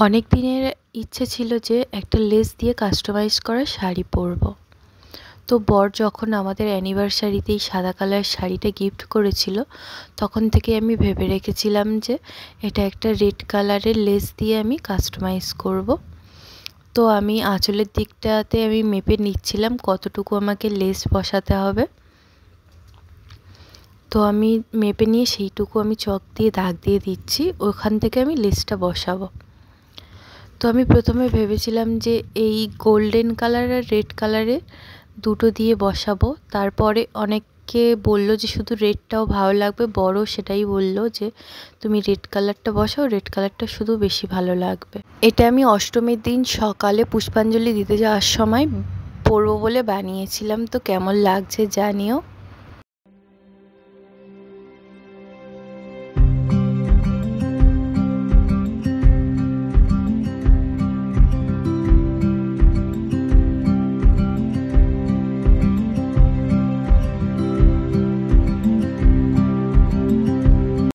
অনেক দিনের ইচ্ছে ছিল যে একটা লেস দিয়ে কাস্টমাইজ করা শাড়ি পরবো। তো বর যখন আমাদের অ্যানিভার্সারিতে এই সাদা কালার শাড়িটা গিফট করেছিল, তখন থেকে আমি ভেবে রেখেছিলাম যে এটা একটা রেড কালারের লেস দিয়ে আমি কাস্টমাইজ করব। তো আমি আঁচলের দিকটাতে আমি মেপে নিচ্ছিলাম কতটুকু আমাকে লেস বসাতে হবে। তো আমি মেপে নিয়ে সেইটুকু আমি চক দিয়ে দাগ দিয়ে দিচ্ছি, ওখান থেকে আমি লেসটা বসাবো। তো আমি প্রথমে ভেবেছিলাম যে এই গোল্ডেন কালার আর রেড কালারে দুটো দিয়ে বসাবো। তারপরে অনেকে বলল যে শুধু রেডটাও ভালো লাগবে, বড় সেটাই বলল যে তুমি রেড কালারটা বসাও, রেড কালারটা শুধু বেশি ভালো লাগবে। এটা আমি অষ্টমীর দিন সকালে পুষ্পাঞ্জলি দিতে যাওয়ার সময় পরবো বলে বানিয়েছিলাম। তো কেমন লাগছে জানিও।